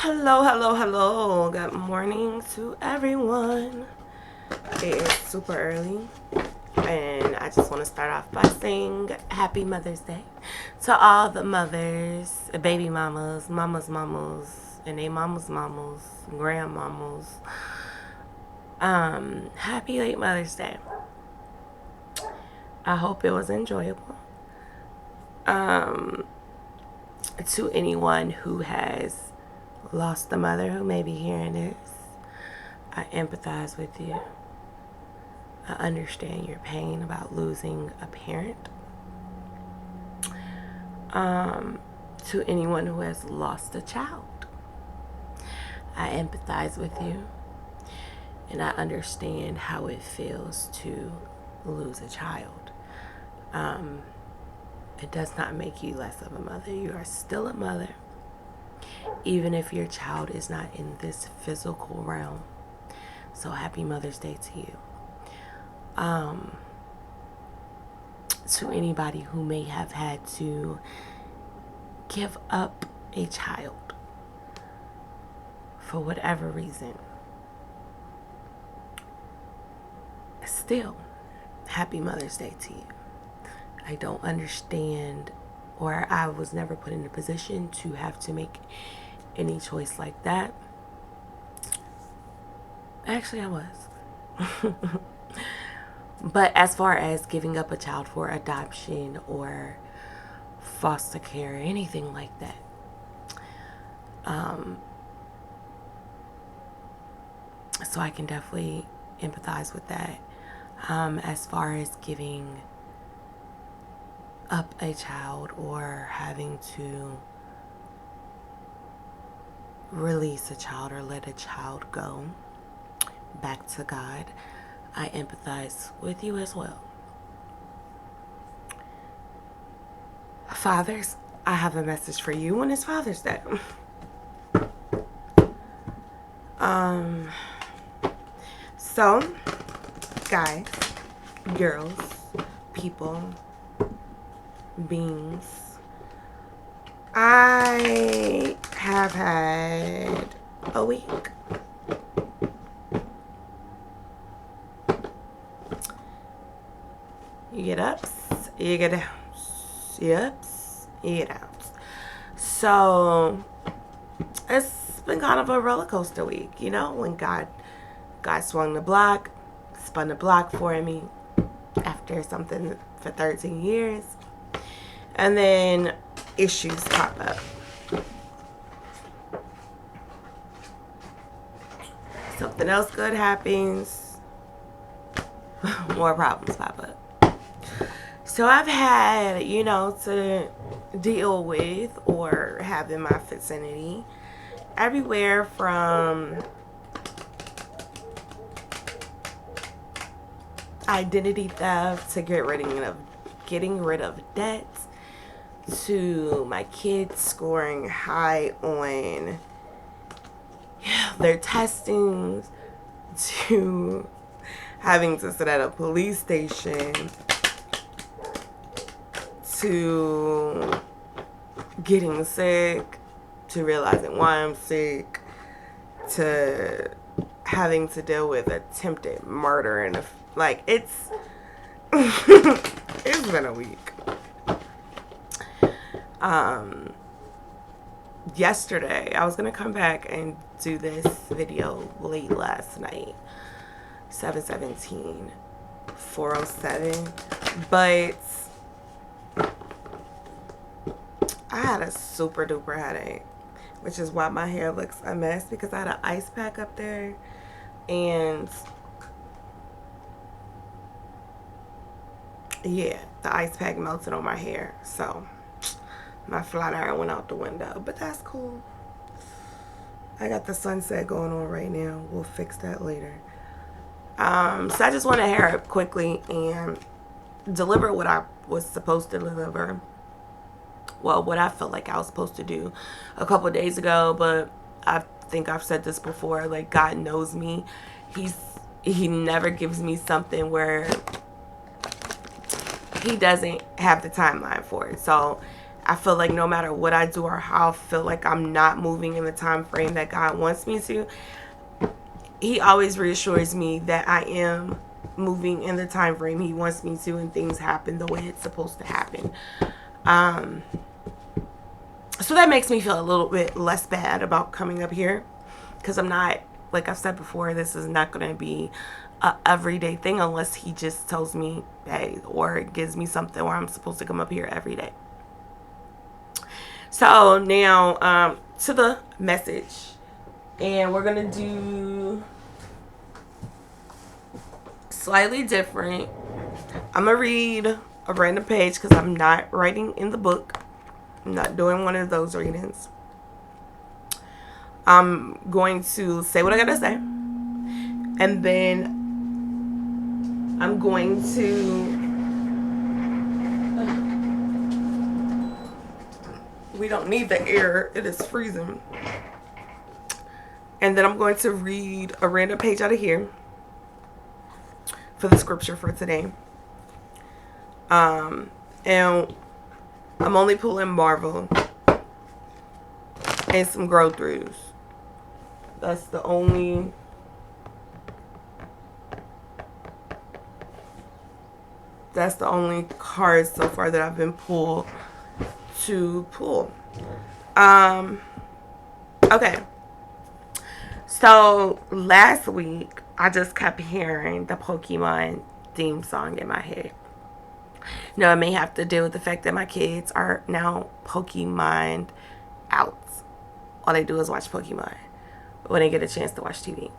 Hello, hello, hello. Good morning to everyone. It is super early, and I just want to start off by saying Happy Mother's Day to all the mothers, baby mamas, mamas, and they mamas, grandmamas. Happy late Mother's Day. I hope it was enjoyable. To anyone who has lost a mother who may be hearing this, I empathize with you. I understand your pain about losing a parent. To anyone who has lost a child, I empathize with you. And I understand how it feels to lose a child. It does not make you less of a mother. You are still a mother, even if your child is not in this physical realm. So happy Mother's Day to you. To anybody who may have had to give up a child for whatever reason, still, happy Mother's Day to you. I don't understand, or I was never put in a position to have to make any choice like that. Actually, I was. But as far as giving up a child for adoption or foster care or anything like that, so I can definitely empathize with that. As far as giving up a child or having to release a child or let a child go back to God, I empathize with you as well. Fathers, I have a message for you on this Father's Day. So, guys, girls, people, beings, I have had a week. You get ups, you get downs. You ups, you get downs. So it's been kind of a roller coaster week, you know, when God spun the block for me after something for 13 years. And then issues pop up. Something else good happens, more problems pop up. So I've had, to deal with or have in my vicinity everywhere from identity theft to getting rid of debts, to my kids scoring high on their testings, to having to sit at a police station, to getting sick, to realizing why I'm sick, to having to deal with attempted murder and it's it's been a week. Yesterday I was gonna come back and do this video late last night, 7:17, 4:07, but I had a super duper headache, which is why my hair looks a mess, because I had an ice pack up there and yeah, the ice pack melted on my hair, so my flat iron went out the window, but that's cool. I got the sunset going on right now. We'll fix that later. So I just want to hurry up quickly and deliver what I was supposed to deliver. Well, what I felt like I was supposed to do a couple days ago, but I think I've said this before, like, God knows me. He never gives me something where he doesn't have the timeline for it. So I feel like no matter what I do or how I feel like I'm not moving in the time frame that God wants me to, he always reassures me that I am moving in the time frame he wants me to, and things happen the way it's supposed to happen. So that makes me feel a little bit less bad about coming up here, because I'm not, like I've said before, this is not going to be a everyday thing unless he just tells me, hey, or gives me something where I'm supposed to come up here every day. So now to the message, and we're going to do slightly different. I'm going to read a random page because I'm not writing in the book. I'm not doing one of those readings. I'm going to say what I gotta say, and then I'm going to we don't need the air, it is freezing. And then I'm going to read a random page out of here for the scripture for today. And I'm only pulling Marvel and some grow throughs. That's the only card so far that I've been pulled to pull. Okay. So last week I just kept hearing the Pokemon theme song in my head. Now, it may have to do with the fact that my kids are now Pokemon out. All they do is watch Pokemon when they get a chance to watch TV.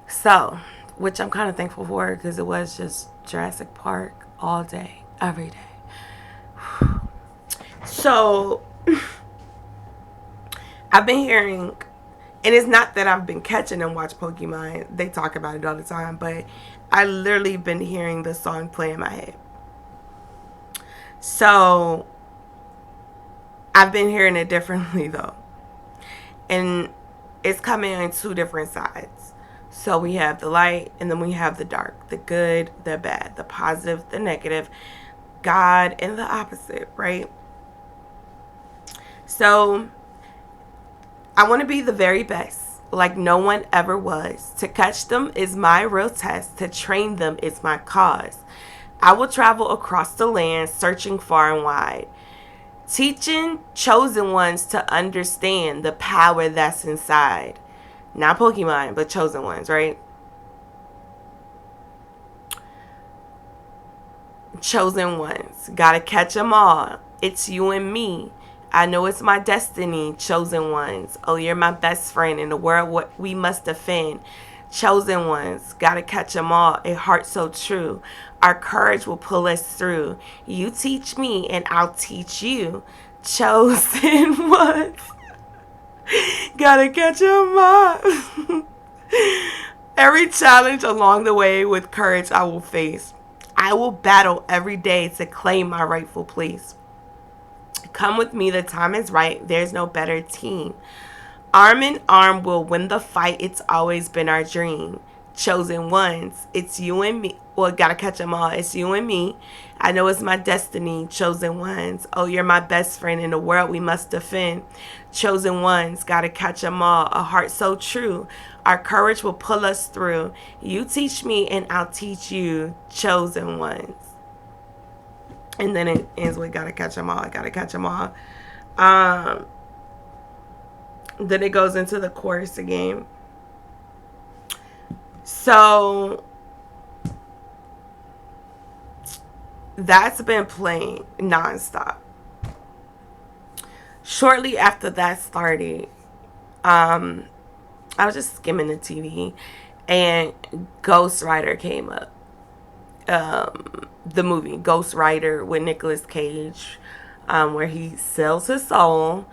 So, which I'm kind of thankful for, because it was just Jurassic Park all day, every day. So, I've been hearing, and it's not that I've been catching them watch Pokemon. They talk about it all the time, but I literally been hearing the song play in my head. So, I've been hearing it differently though. And it's coming on two different sides. So we have the light, and then we have the dark, the good, the bad, the positive, the negative, God, and the opposite, right? So I want to be the very best, like no one ever was. To catch them is my real test. To train them is my cause. I will travel across the land, searching far and wide, teaching chosen ones to understand the power that's inside. Not Pokemon, but chosen ones, right? Chosen ones. Gotta catch them all. It's you and me. I know it's my destiny, chosen ones. Oh, you're my best friend in the world, what we must defend. Chosen ones, gotta catch them all, a heart so true. Our courage will pull us through. You teach me and I'll teach you. Chosen ones, gotta catch them all. Every challenge along the way with courage I will face. I will battle every day to claim my rightful place. Come with me, the time is right. There's no better team. Arm in arm, we'll win the fight. It's always been our dream. Chosen ones, it's you and me. Well, gotta catch them all. It's you and me. I know it's my destiny. Chosen ones. Oh, you're my best friend in the world we must defend. Chosen ones, gotta catch them all. A heart so true. Our courage will pull us through. You teach me and I'll teach you. Chosen ones. And then it ends with gotta catch them all. I gotta catch them all. Then it goes into the chorus again. So that's been playing nonstop. Shortly after that started, I was just skimming the TV, and Ghost Rider came up. The movie Ghost Rider with Nicolas Cage, where he sells his soul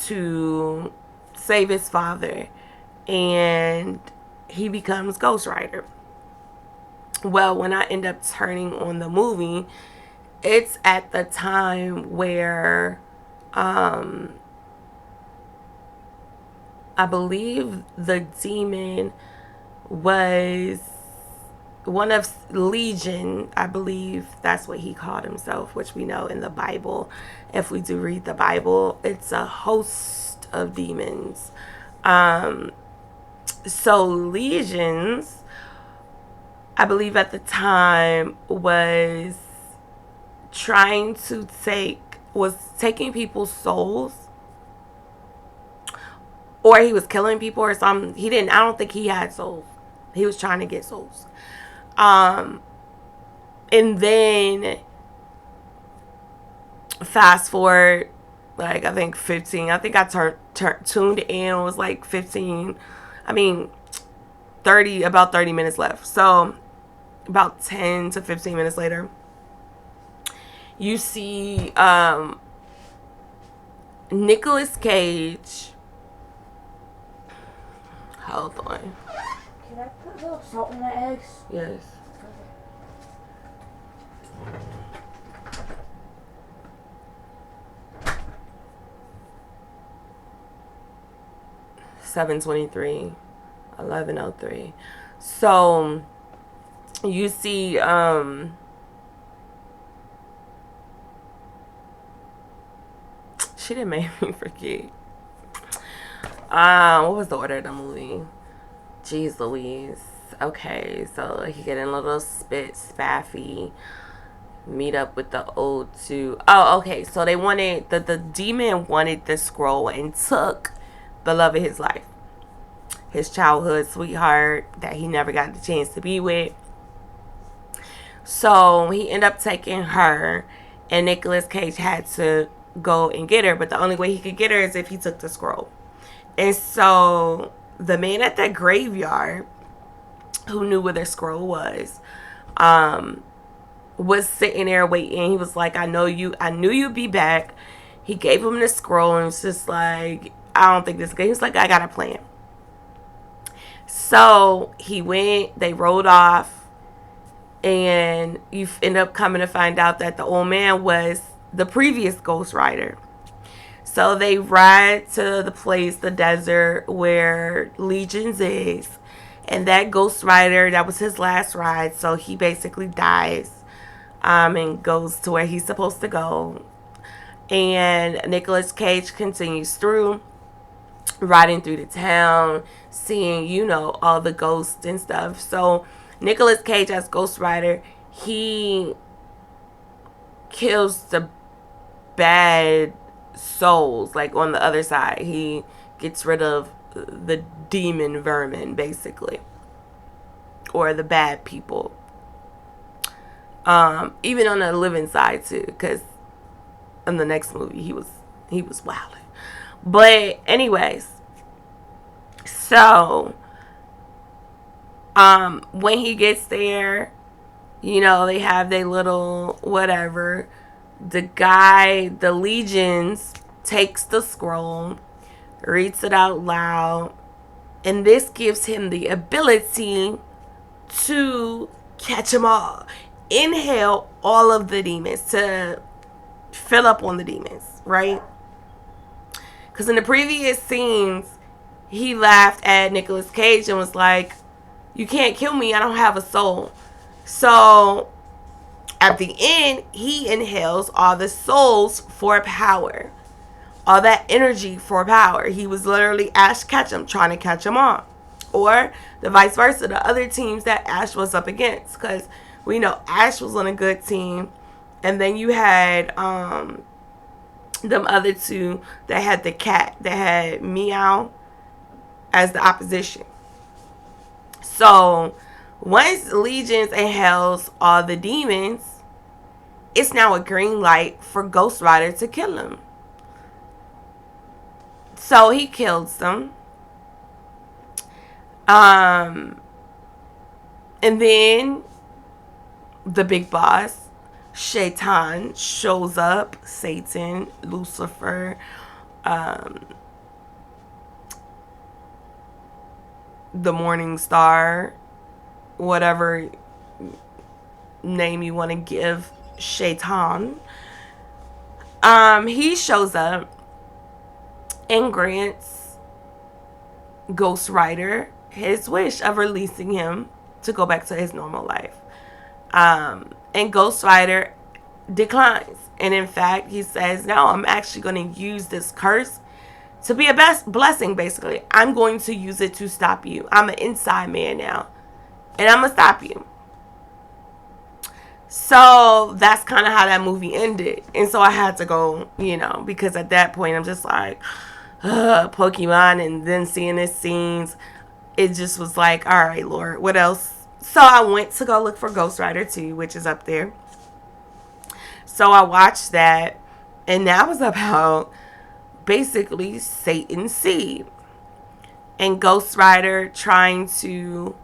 to save his father, and he becomes Ghost Rider. Well, when I end up turning on the movie, it's at the time where I believe the demon was one of Legion, I believe that's what he called himself, which we know in the Bible, if we do read the Bible, it's a host of demons. So legions, I believe at the time, was taking people's souls, or he was killing people or something. I don't think he had souls. He was trying to get souls. And then fast forward, like, I think 15. I think I tuned in. It was like 15. I mean, 30, about 30 minutes left. So about 10 to 15 minutes later, you see Nicolas Cage. Hold on. Can I put a little salt in the eggs? Yes. 7:23, 11:03. So you see she didn't make me forget. What was the order of the movie? Jeez Louise. Okay, so he getting a little spaffy. Meet up with the old two. Oh, okay. So they wanted the demon wanted the scroll and took the love of his life, his childhood sweetheart that he never got the chance to be with. So he ended up taking her, and Nicolas Cage had to go and get her. But the only way he could get her is if he took the scroll. And so the man at that graveyard, who knew where the scroll was sitting there waiting. He was like, I knew you'd be back. He gave him the scroll and was just like, I don't think this is good. He was like, I got a plan. So he went, they rode off, and you end up coming to find out that the old man was the previous Ghost Rider. So they ride to the place, the desert, where Legions is. And that Ghost Rider, that was his last ride. So he basically dies and goes to where he's supposed to go. And Nicolas Cage continues through, riding through the town, seeing, all the ghosts and stuff. So Nicolas Cage as Ghost Rider, he kills the bad souls, like on the other side. He gets rid of the demon vermin, basically, or the bad people. Even on the living side too, because in the next movie he was wilding. But anyways, so when he gets there, they have their little whatever. The Legions takes the scroll, reads it out loud, and this gives him the ability to catch them all. Inhale all of the demons, to fill up on the demons, right? Because in the previous scenes, he laughed at Nicolas Cage and was like, you can't kill me, I don't have a soul. So at the end, he inhales all the souls for power, all that energy for power. He was literally Ash Ketchum trying to catch them all, or the vice versa, the other teams that Ash was up against, because we know Ash was on a good team, and then you had them other two that had the cat, that had Meow as the opposition. So once Legions inhales all the demons, it's now a green light for Ghost Rider to kill him. So he kills them. And then the big boss, Shaitan, shows up. Satan, Lucifer, the Morning Star, whatever name you want to give Shaitan. He shows up and grants Ghost Rider his wish of releasing him to go back to his normal life. And Ghost Rider declines. And in fact, he says, no, I'm actually going to use this curse to be a blessing, basically. I'm going to use it to stop you. I'm an inside man now. And I'm going to stop you. So that's kind of how that movie ended. And so I had to go, because at that point I'm just like, Pokemon, and then seeing these scenes, it just was like, all right, Lord, what else? So I went to go look for Ghost Rider 2, which is up there. So I watched that, and that was about basically Satan's seed and Ghost Rider trying to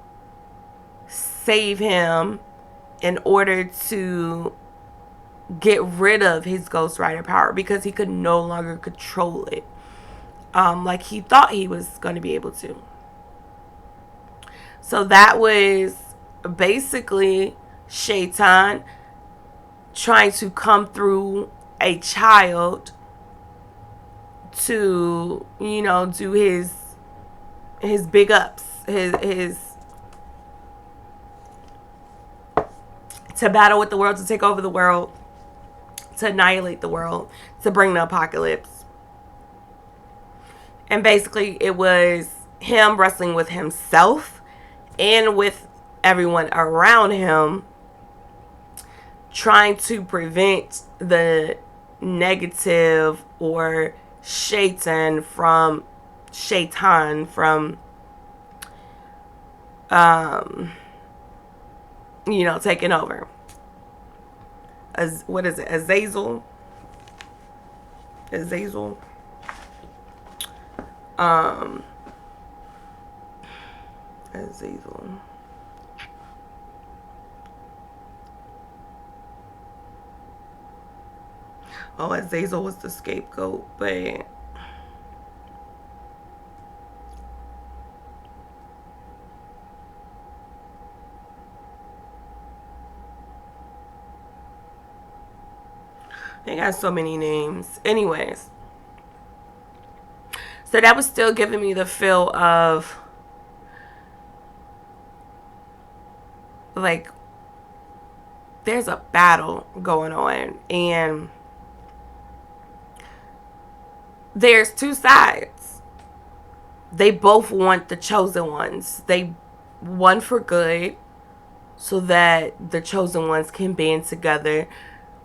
save him in order to get rid of his Ghost Rider power because he could no longer control it like he thought he was going to be able to. So that was basically Shaitan trying to come through a child to, do his big ups, his to battle with the world, to take over the world, to annihilate the world, to bring the apocalypse. And basically it was him wrestling with himself and with everyone around him, trying to prevent the negative or Shaitan from taking over. What is it? Azazel. Azazel. Oh, Azazel was the scapegoat, but they got so many names. Anyways, so that was still giving me the feel of like there's a battle going on, and there's two sides. They both want the chosen ones. They one for good so that the chosen ones can band together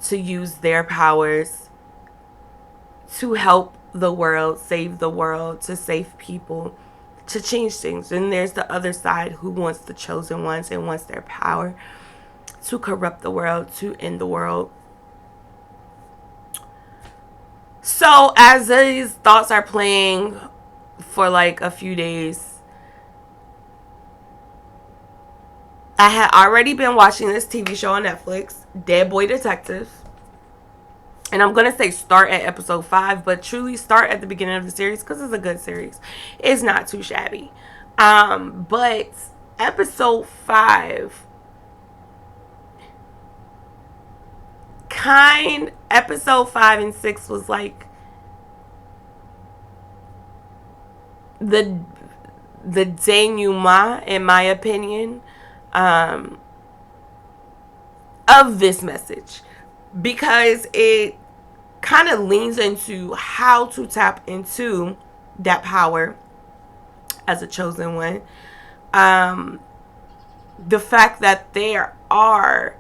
to use their powers to help the world, save the world, to save people, to change things. And there's the other side who wants the chosen ones and wants their power to corrupt the world, to end the world. So as these thoughts are playing for like a few days, I had already been watching this TV show on Netflix, Dead Boy Detective. And I'm going to say start at episode 5, but truly start at the beginning of the series because it's a good series. It's not too shabby. But episode 5, episode 5 and 6 was like the denouement, in my opinion, of this message, because it kind of leans into how to tap into that power as a chosen one. The fact that there are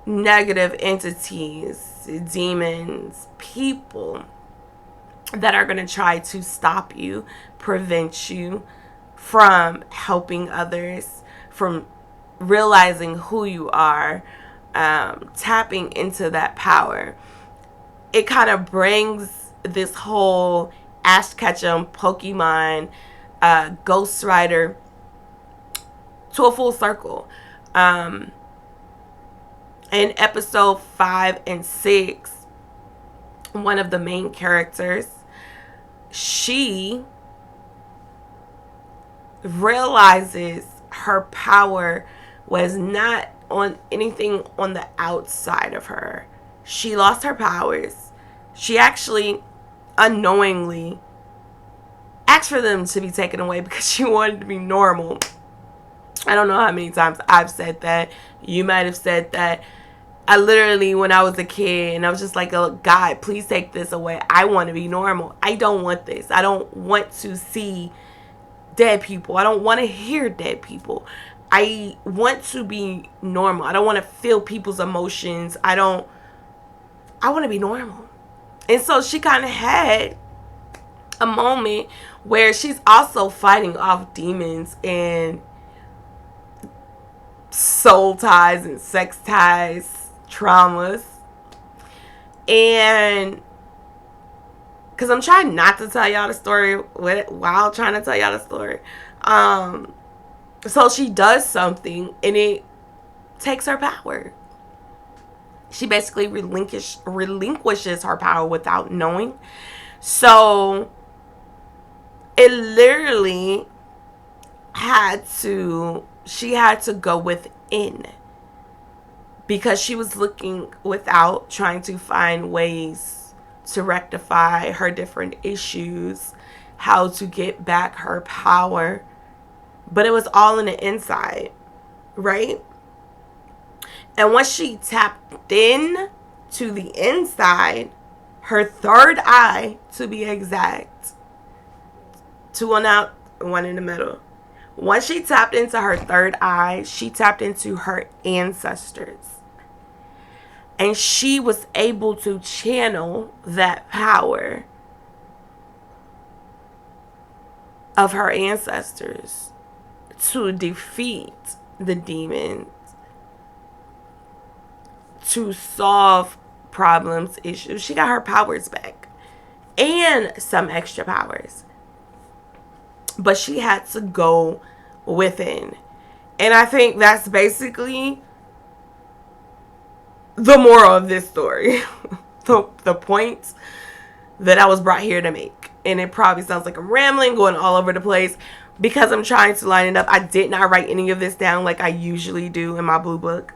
negative entities, demons, people that are going to try to stop you, prevent you from helping others, from realizing who you are, tapping into that power. It kind of brings this whole Ash Ketchum, Pokemon, Ghost Rider to a full circle. In episode 5 and 6, one of the main characters, she realizes her power was not on anything on the outside of her. She lost her powers. She actually unknowingly asked for them to be taken away because she wanted to be normal. I don't know how many times I've said that. You might have said that. I literally, when I was a kid, and I was just like, oh, God, please take this away. I want to be normal. I don't want this. I don't want to see dead people. I don't want to hear dead people. I want to be normal. I don't want to feel people's emotions. I want to be normal. And so she kind of had a moment where she's also fighting off demons and soul ties and sex ties, traumas. And because I'm trying not to tell y'all the story while trying to tell y'all the story. So she does something and it takes her power. She basically relinquishes her power without knowing. So it literally she had to go within, because she was looking without, trying to find ways to rectify her different issues, how to get back her power. But it was all in the inside, right? And once she tapped in to the inside, her third eye, to be exact, two on out, one in the middle. Once she tapped into her third eye, she tapped into her ancestors. And she was able to channel that power of her ancestors to defeat the demons, to solve problems, issues. She got her powers back and some extra powers. But she had to go within. And I think that's basically the moral of this story. the points that I was brought here to make. And it probably sounds like I'm rambling, going all over the place, because I'm trying to line it up. I did not write any of this down like I usually do in my blue book,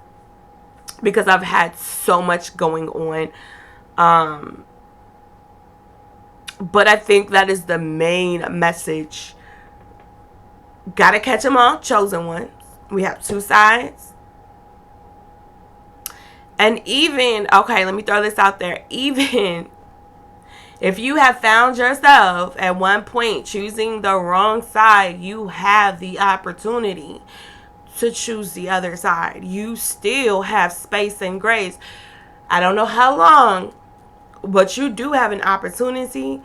because I've had so much going on. But I think that is the main message. Gotta catch them all, chosen ones. We have two sides. And even, okay, let me throw this out there. Even if you have found yourself at one point choosing the wrong side, you have the opportunity to choose the other side. You still have space and grace. I don't know how long, but you do have an opportunity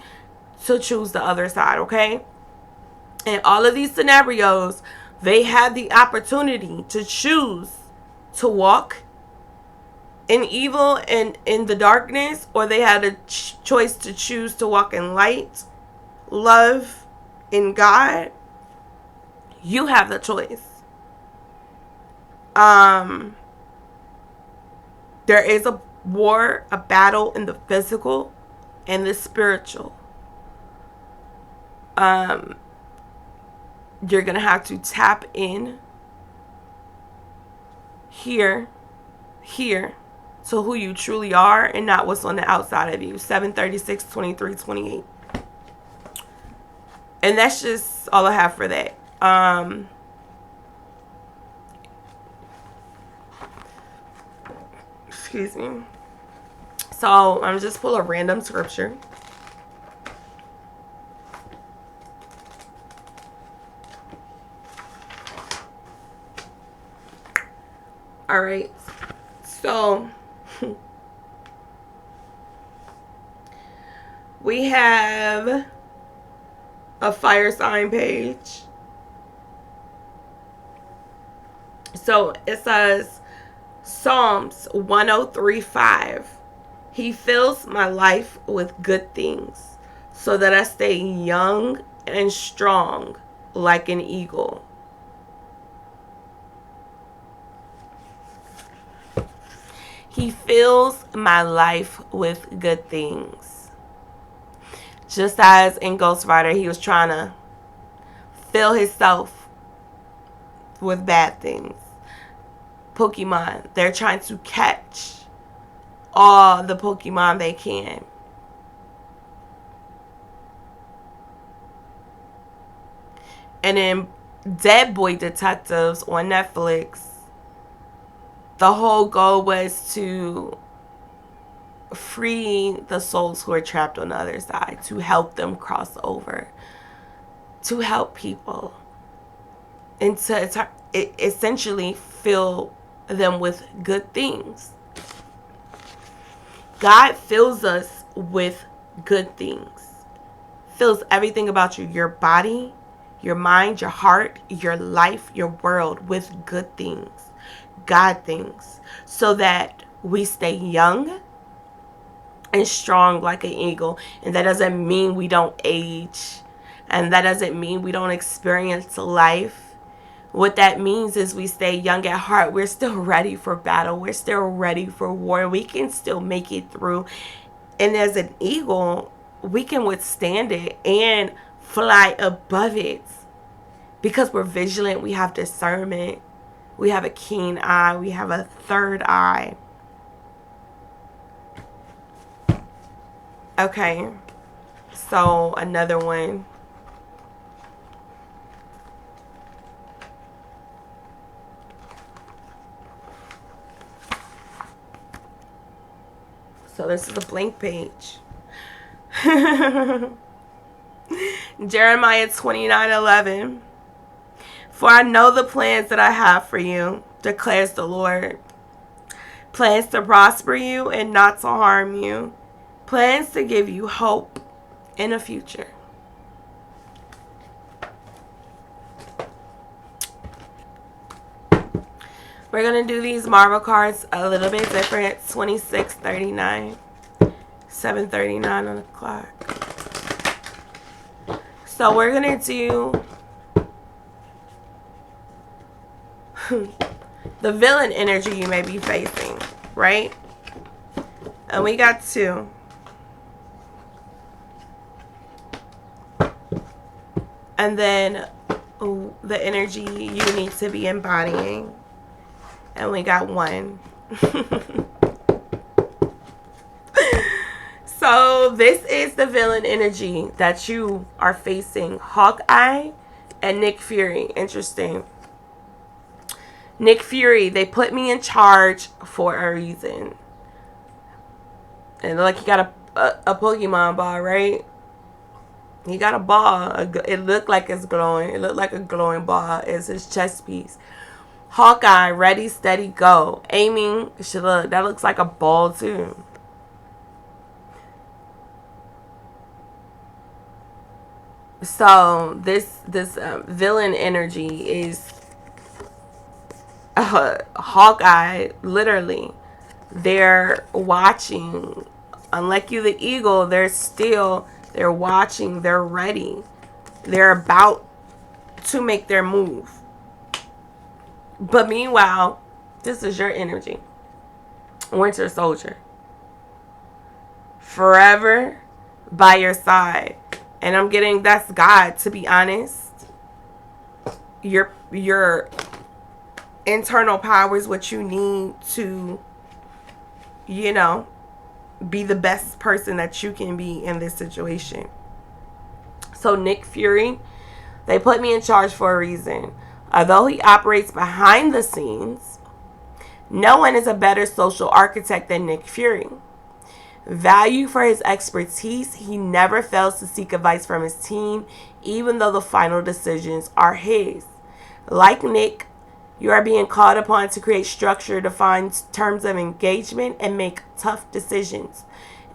to choose the other side, okay? In all of these scenarios, they had the opportunity to choose to walk in evil and in the darkness, or they had a choice to choose to walk in light, love, in God. You have the choice. There is a war, a battle in the physical and the spiritual. You're going to have to tap in here to who you truly are and not what's on the outside of you. 7/36/23/28. And that's just all I have for that. Excuse me. So I'm just pull a random scripture. All right. So we have a fire sign page. So it says Psalms 103:5. He fills my life with good things so that I stay young and strong like an eagle. He fills my life with good things. Just as in Ghost Rider, he was trying to fill himself with bad things. Pokemon, they're trying to catch all the Pokemon they can. And then Dead Boy Detectives on Netflix. The whole goal was to free the souls who are trapped on the other side, to help them cross over, to help people, and to essentially fill them with good things. God fills us with good things. Fills everything about you, your body, your mind, your heart, your life, your world with good things, God things, so that we stay young and strong like an eagle. And that doesn't mean we don't age, and that doesn't mean we don't experience life. What that means is we stay young at heart. We're still ready for battle. We're still ready for war. We can still make it through. And as an eagle, we can withstand it and fly above it because we're vigilant. We have discernment. We have a keen eye. We have a third eye. Okay. So another one. So this is a blank page. Jeremiah 29:11. For I know the plans that I have for you, declares the Lord. Plans to prosper you and not to harm you. Plans to give you hope in a future. We're going to do these Marvel cards a little bit different. 26:39. 7:39 on the clock. So we're going to do the villain energy you may be facing, right? And we got 2. And then the energy you need to be embodying. And we got 1. So this is the villain energy that you are facing. Hawkeye and Nick Fury. Interesting. Nick Fury, they put me in charge for a reason. And like he got a Pokemon ball, right? He got a ball. It looked like it's glowing. It looked like a glowing ball. It's his chest piece. Hawkeye, ready, steady, go. Aiming. That looks like a ball too. So this villain energy is Hawkeye. Literally, they're watching. Unlike you, the eagle, they're watching. They're ready. They're about to make their move. But meanwhile, this is your energy. Winter Soldier. Forever by your side. And I'm getting that's God, to be honest. Your internal power is what you need to, be the best person that you can be in this situation. So Nick Fury, they put me in charge for a reason. Although he operates behind the scenes, no one is a better social architect than Nick Fury. Valued for his expertise, he never fails to seek advice from his team, even though the final decisions are his. Like Nick, you are being called upon to create structure, define terms of engagement, and make tough decisions.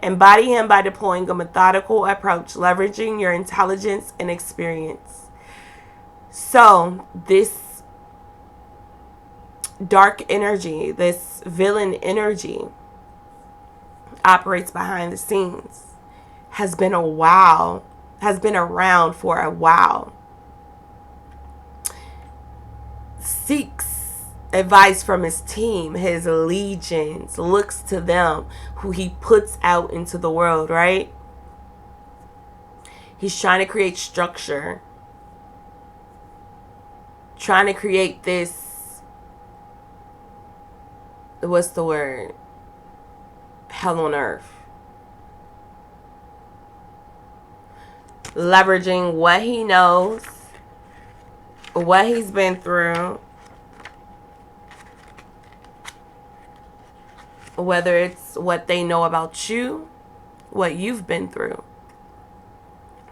Embody him by deploying a methodical approach, leveraging your intelligence and experience. So, this dark energy, this villain energy, operates behind the scenes, has been around for a while. Seeks advice from his team, his legions, looks to them, who he puts out into the world, right? He's trying to create structure, trying to create this, what's the word? Hell on earth. Leveraging what he knows, what he's been through, whether it's what they know about you, what you've been through.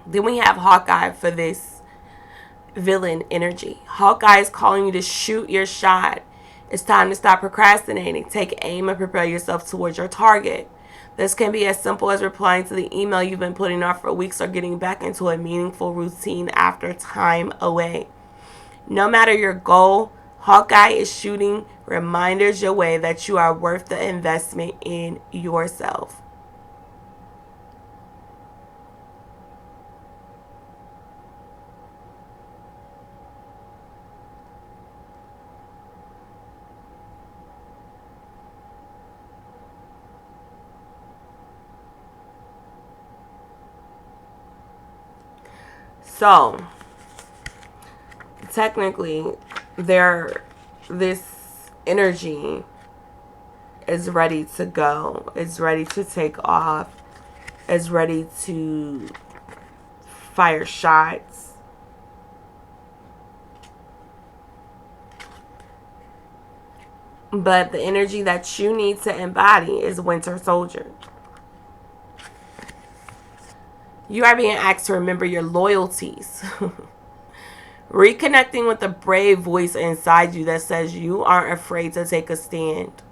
Then we have Hawkeye for this villain energy. Hawkeye is calling you to shoot your shot. It's time to stop procrastinating. Take aim and prepare yourself towards your target. This can be as simple as replying to the email you've been putting off for weeks or getting back into a meaningful routine after time away. No matter your goal, Hawkeye is shooting reminders your way that you are worth the investment in yourself. So, technically, this energy is ready to go. It's ready to take off. It's ready to fire shots. But the energy that you need to embody is Winter Soldier. You are being asked to remember your loyalties. Reconnecting with the brave voice inside you that says you aren't afraid to take a stand.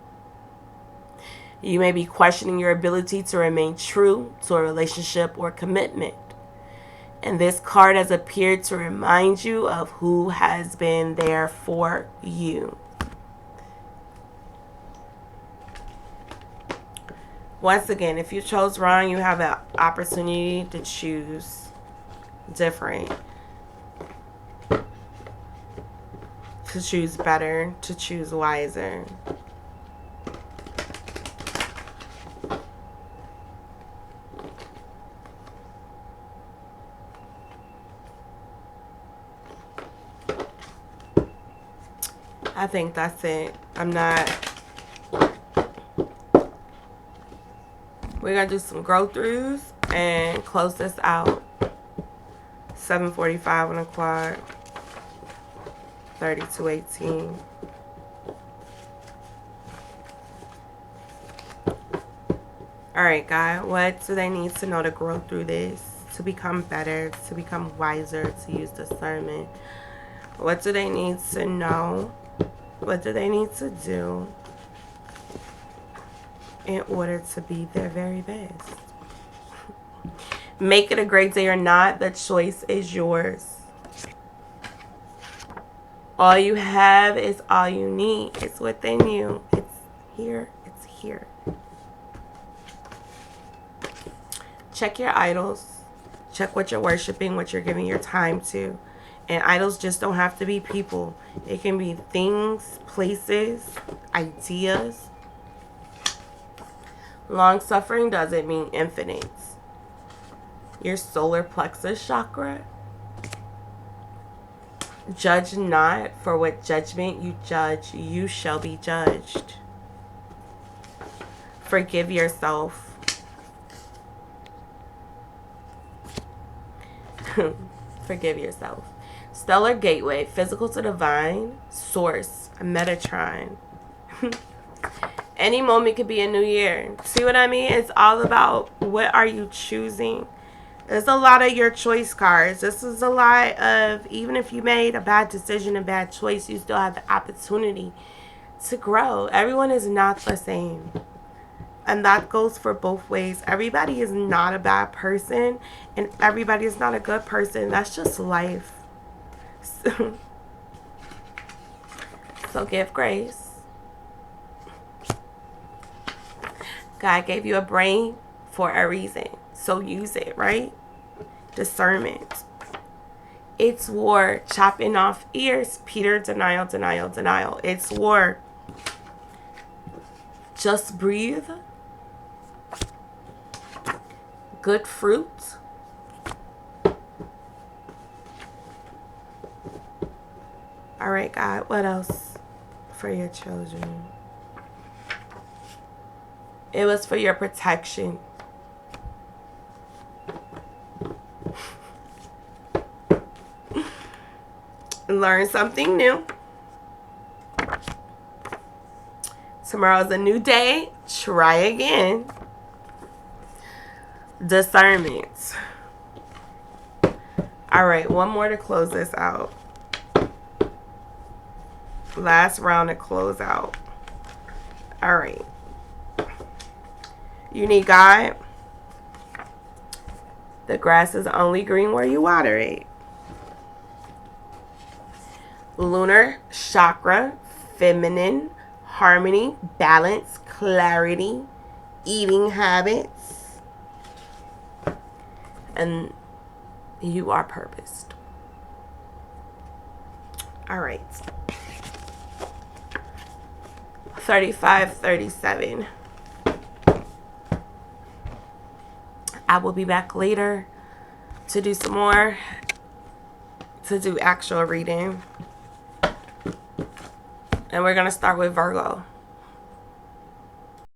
You may be questioning your ability to remain true to a relationship or commitment. And this card has appeared to remind you of who has been there for you. Once again, if you chose wrong, you have an opportunity to choose different. To choose better, to choose wiser. I think that's it. We're going to do some go throughs and close this out. 7:45 on the clock. 32:18. Alright, guys. What do they need to know to grow through this? To become better, to become wiser, to use discernment? What do they need to know? What do they need to do in order to be their very best? Make it a great day or not, the choice is yours. All you have is all you need. It's within you. It's here. It's here. Check your idols. Check what you're worshiping, what you're giving your time to. And idols just don't have to be people. It can be things, places, ideas. Long suffering doesn't mean infinite. Your solar plexus chakra. Judge not, for what judgment you judge, you shall be judged. Forgive yourself. Forgive yourself. Stellar gateway, physical to divine, source, Metatron. Any moment could be a new year. See what I mean? It's all about what are you choosing. There's a lot of your choice cards. This is a lot of, even if you made a bad decision, a bad choice, you still have the opportunity to grow. Everyone is not the same. And that goes for both ways. Everybody is not a bad person, and everybody is not a good person. That's just life. So give grace. God gave you a brain for a reason. So use it, right? Discernment. It's war. Chopping off ears. Peter, denial, denial, denial. It's war. Just breathe. Good fruit. All right, God. What else for your children? It was for your protection. Learn something new. Tomorrow's a new day. Try again. Discernment. All right, one more to close this out. Last round to close out. All right. You need God. The grass is only green where you water it. Lunar chakra, feminine, harmony, balance, clarity, eating habits, and you are purposed. All right. 35, 37. I will be back later to do some more, to do actual reading. And we're going to start with Virgo.